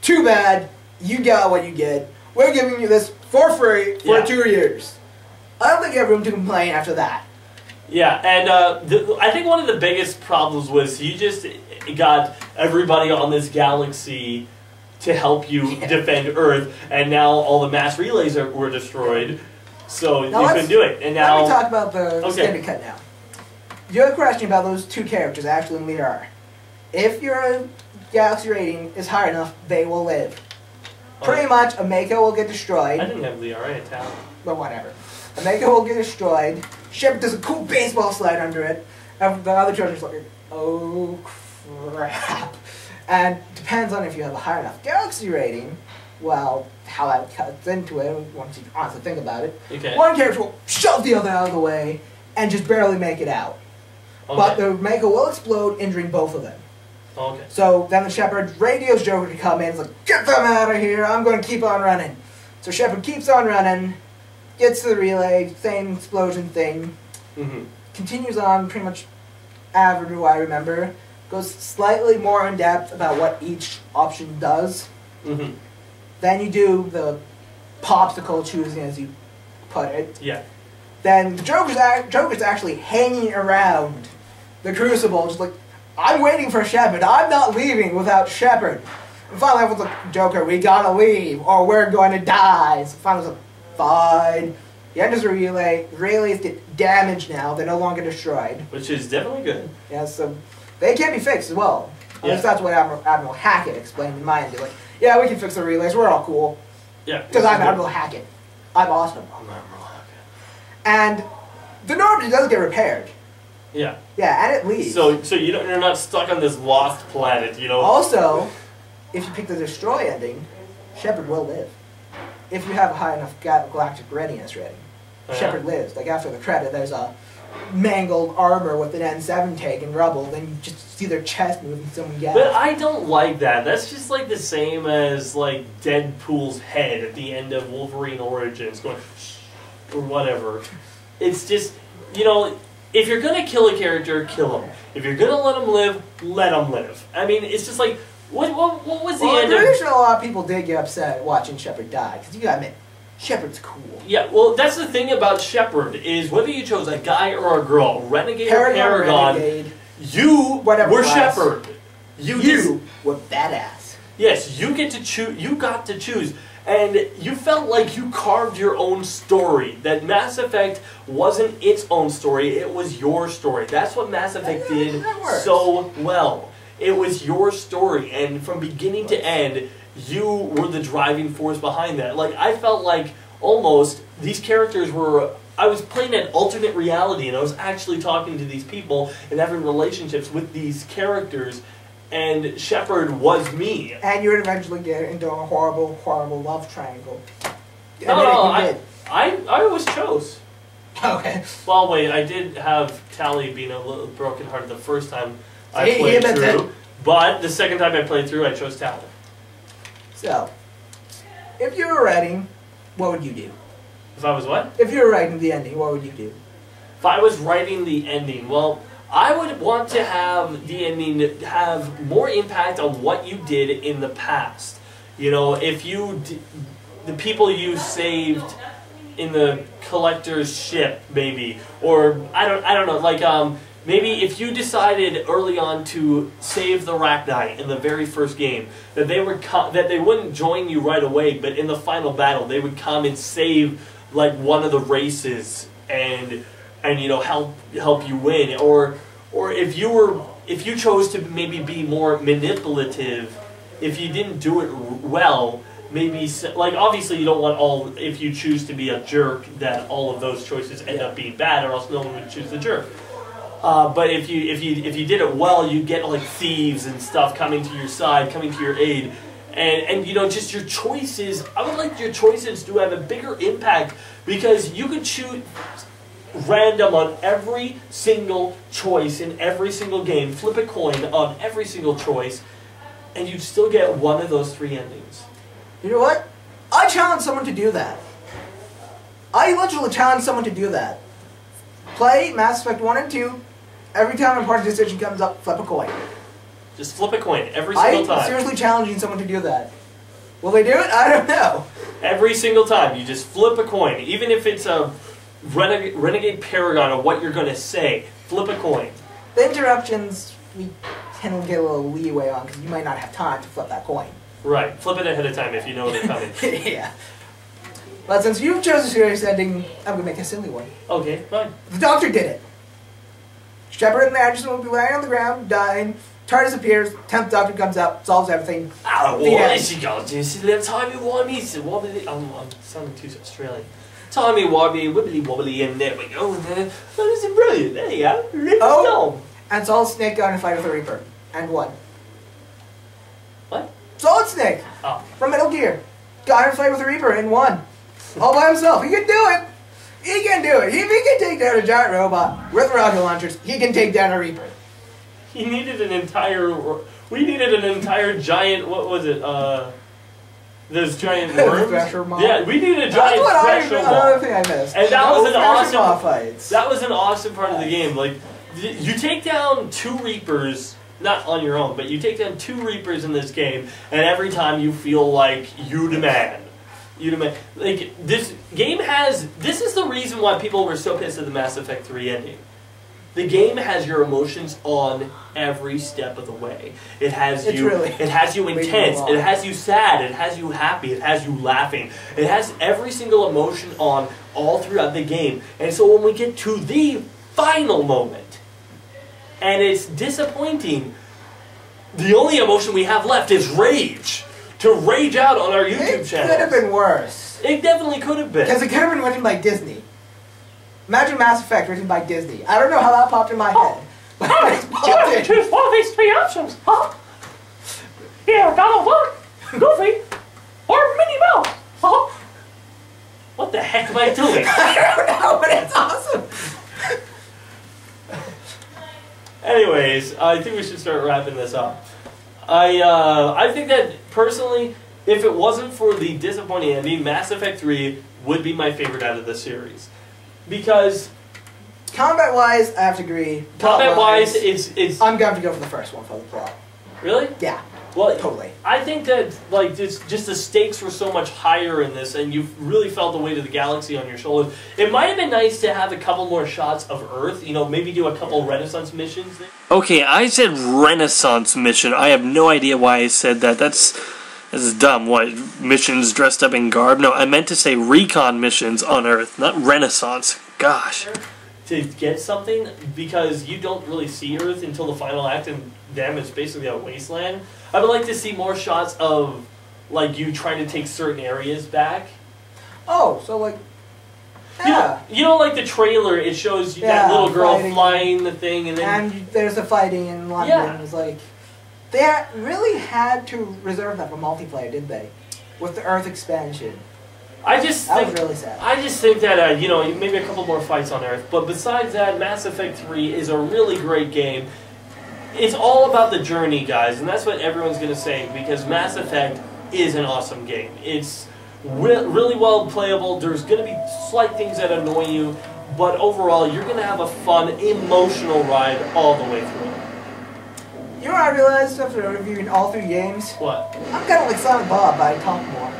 Too bad. You got what you get. We're giving you this for free for 2 years. I don't think you have room to complain after that. Yeah, and I think one of the biggest problems was he just got everybody on this galaxy to help you defend Earth, and now all the mass relays were destroyed, so Now you couldn't do it. And now let me talk about the standard cut now. Your question about those two characters actually really are. If your galaxy rating is high enough, they will live. Pretty much, a Mako will get destroyed. I didn't have Liara, I had Talon. But whatever. A Mako will get destroyed. Shepard does a cool baseball slide under it. And the other children's like, oh crap. And depends on if you have a high enough galaxy rating, well, how that cuts into it, once you honestly think about it. Okay. One character will shove the other out of the way and just barely make it out. Okay. But the Mako will explode, injuring both of them. Okay. So then the Shepard radios Joker to come in. It's like, get them out of here. I'm going to keep on running. So Shepard keeps on running, gets to the relay, same explosion thing. Mm-hmm. Continues on pretty much average, what I remember. Goes slightly more in depth about what each option does. Mm-hmm. Then you do the popsicle choosing, as you put it. Yeah. Then the Joker's actually hanging around the Crucible, just like, I'm waiting for Shepard. I'm not leaving without Shepard. And finally, everyone's like, Joker, we gotta leave, or we're going to die. So finally, it's like, fine. He enters the relay. Relays get damaged now. They're no longer destroyed. Which is definitely good. Yeah, so they can be fixed as well. At least that's what Admiral Hackett explained in mine. He's like, yeah, we can fix the relays. We're all cool. Yeah. Because I'm Admiral Hackett. I'm awesome. I'm Admiral Hackett. And the Normandy does get repaired. Yeah. Yeah, and it leaves. So you're not stuck on this lost planet, you know? Also, if you pick the destroy ending, Shepard will live. If you have a high enough galactic readiness rating. Shepard lives. Like after the credit, there's a mangled armor with an N7 tank and rubble, then you just see their chest move and someone gets. But I don't like that. That's just like the same as like Deadpool's head at the end of Wolverine Origins going or whatever. It's just, you know, if you're gonna kill a character, kill him. If you're gonna let him live, let him live. I mean, it's just like, what was the end I'm pretty of... sure a lot of people did get upset watching Shepard die, because you gotta admit, Shepard's cool. Yeah, well, that's the thing about Shepard, is whether you chose a guy or a girl, Renegade or Paragon, Renegade, you were Shepard. You were badass. Yes, you get to choose. You got to choose, and you felt like you carved your own story. That Mass Effect wasn't its own story; it was your story. That's what Mass Effect did so well. It was your story, and from beginning to end, you were the driving force behind that. Like, I felt like almost these characters were... I was playing an alternate reality, and I was actually talking to these people and having relationships with these characters, and Shepard was me. And you would eventually get into a horrible, horrible love triangle. No, I was chose. Okay. Well, wait, I did have Tally being a little brokenhearted the first time I played through, but the second time I played through, I chose Tally. So, if you were writing, what would you do? If I was what? If you were writing the ending, what would you do? If I was writing the ending, well, I would want to have the ending have more impact on what you did in the past. You know, if you... the people you saved in the collector's ship, maybe, or I don't know, like maybe if you decided early on to save the Rachni in the very first game, that they would that they wouldn't join you right away, but in the final battle they would come and save like one of the races and you know help you win, or if you chose to maybe be more manipulative, if you didn't do it well. Maybe, like, obviously you don't want all, if you choose to be a jerk, that all of those choices end up being bad, or else no one would choose the jerk. But if you did it well, you get, like, thieves and stuff coming to your side, coming to your aid. And you know, just your choices, I would like your choices to have a bigger impact, because you could choose random on every single choice in every single game, flip a coin on every single choice, and you'd still get one of those three endings. You know what? I challenge someone to do that. I literally challenge someone to do that. Play Mass Effect 1 and 2. Every time a party decision comes up, flip a coin. Just flip a coin every single time. I'm seriously challenging someone to do that. Will they do it? I don't know. Every single time, you just flip a coin. Even if it's a renegade paragon of what you're going to say, flip a coin. The interruptions, we tend to get a little leeway on, because you might not have time to flip that coin. Right. Flip it ahead of time if you know they're coming. Yeah. But since you've chosen a serious ending, I'm gonna make a silly one. Okay, fine. The Doctor did it. Shepard and Anderson will be lying on the ground, dying. TARDIS appears. 10th Doctor comes up, solves everything. Oh, The what end. is she gonna do? She lives timey-wimey. I'm sounding too Australian. Timey-wimey, wibbly-wobbly, and there we go. And then, oh, this is brilliant. There you go. Live Oh. And Solid Snake got in a fight with the Reaper. And won. What? Solid Snake! Oh. From Metal Gear. Got in a fight with the Reaper and won. All by himself. He can do it! He can do it! If he can take down a giant robot with rocket launchers, he can take down a Reaper. He needed an entire... We needed an entire giant... What was it? Those giant worms? Thresher mob. Yeah, we needed a That's giant what thresher another mob. thing I missed. And that was an Thresher mob awesome... fights. That was an awesome part of the game. Like, you take down 2 Reapers... Not on your own, but you take down 2 Reapers in this game, and every time you feel like you demand. You demand. Like, this game has... This is the reason why people were so pissed at the Mass Effect 3 ending. The game has your emotions on every step of the way. It has you intense, it has you sad, it has you happy, it has you laughing. It has every single emotion on all throughout the game. And so when we get to the final moment, and it's disappointing, the only emotion we have left is rage. To rage out on our YouTube channel. It could have been worse. It definitely could have been. Because it could have been written by Disney. Imagine Mass Effect written by Disney. I don't know how that popped in my head. But it's popped in. Choose one of these 3 options, huh? Here, Donald Duck, Goofy, or Minnie Mouse, huh? What the heck am I doing? I don't know, but it's awesome. Anyways, I think we should start wrapping this up. I think that, personally, if it wasn't for the disappointing ending, Mass Effect 3 would be my favorite out of the series. Because... Combat-wise, I have to agree. Combat-wise, it's... I'm going to go for the first one for the plot. Really? Yeah. Well, totally. I think that, like, just the stakes were so much higher in this, and you really felt the weight of the galaxy on your shoulders. It might have been nice to have a couple more shots of Earth, you know, maybe do a couple Renaissance missions there. Okay, I said Renaissance mission. I have no idea why I said that. This is dumb. What, missions dressed up in garb? No, I meant to say recon missions on Earth, not Renaissance. Gosh. To get something, because you don't really see Earth until the final act, and damn, it's basically a wasteland. I would like to see more shots of, like, you trying to take certain areas back. Oh, so, like... Yeah. You know, like the trailer, it shows you that little girl flying the thing, and then... And there's the fighting in London. Yeah. It was like... They really had to reserve that for multiplayer, didn't they? With the Earth expansion. That was really sad. I just think that, you know, maybe a couple more fights on Earth. But besides that, Mass Effect 3 is a really great game. It's all about the journey, guys, and that's what everyone's going to say, because Mass Effect is an awesome game. It's really well playable. There's going to be slight things that annoy you, but overall, you're going to have a fun, emotional ride all the way through it. You know what I realized after reviewing all 3 games? What? I'm kind of like Silent Bob, but I talk more.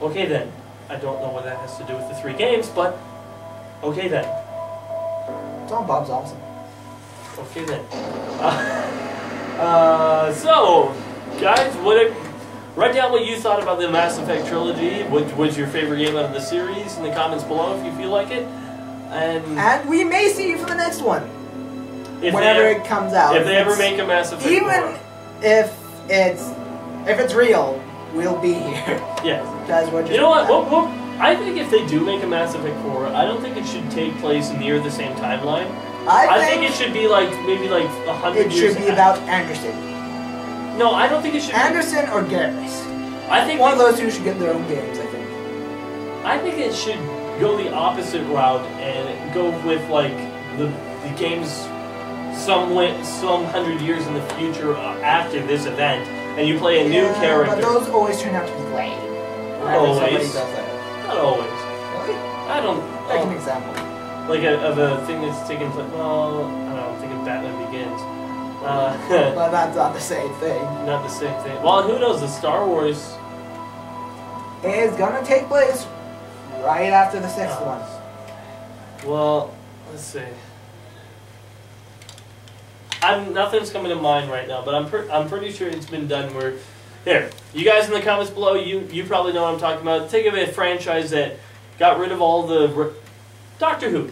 Okay then. I don't know what that has to do with the 3 games, but okay then. Silent Bob's awesome. Okay then. So, guys, write down what you thought about the Mass Effect trilogy. What was your favorite game out of the series in the comments below if you feel like it. And we may see you for the next one. Whenever it comes out. If they ever make a Mass Effect 4. Even if it's real, we'll be here. Yes. You know what? I think if they do make a Mass Effect 4, I don't think it should take place near the same timeline. I think it should be like maybe like 100 years. It should be about Anderson. No, I don't think it should. Anderson or Garrus. I think one of those two should get their own games. I think it should go the opposite route and go with like the games some 100 years in the future after this event, and you play a new character. But those always turn out to be lame. Not always. Does that. Not always. Really? I don't. Like an example. Like of a thing that's taking place. Well, I don't know. I'm thinking Batman Begins. But that's not the same thing. Not the same thing. Well, who knows? The Star Wars is gonna take place right after the 6th one. Well, let's see. Nothing's coming to mind right now, but I'm pretty sure it's been done where Here, you guys in the comments below, you probably know what I'm talking about. Think of a franchise that got rid of all the... Doctor Who.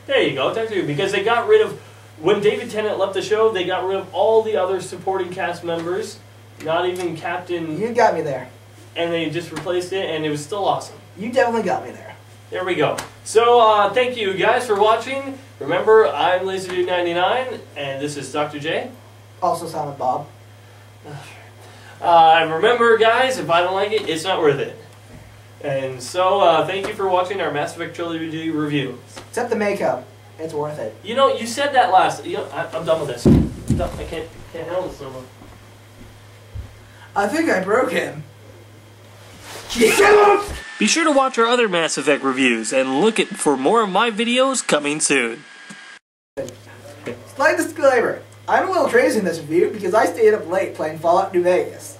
There you go, Doctor Who. Because they got rid of... When David Tennant left the show, they got rid of all the other supporting cast members. Not even Captain... You got me there. And they just replaced it, and it was still awesome. You definitely got me there. There we go. So, thank you guys for watching. Remember, I'm LaserDude99, and this is Dr. J. Also Silent Bob. Remember, guys, if I don't like it, it's not worth it. And so, thank you for watching our Mass Effect Trilogy review. Except the makeup. It's worth it. You know, you said that last... You know, I'm done with this. I'm done. I can't handle this no more. I think I broke him. Be sure to watch our other Mass Effect reviews and look for more of my videos coming soon. Slight disclaimer. I'm a little crazy in this review because I stayed up late playing Fallout New Vegas.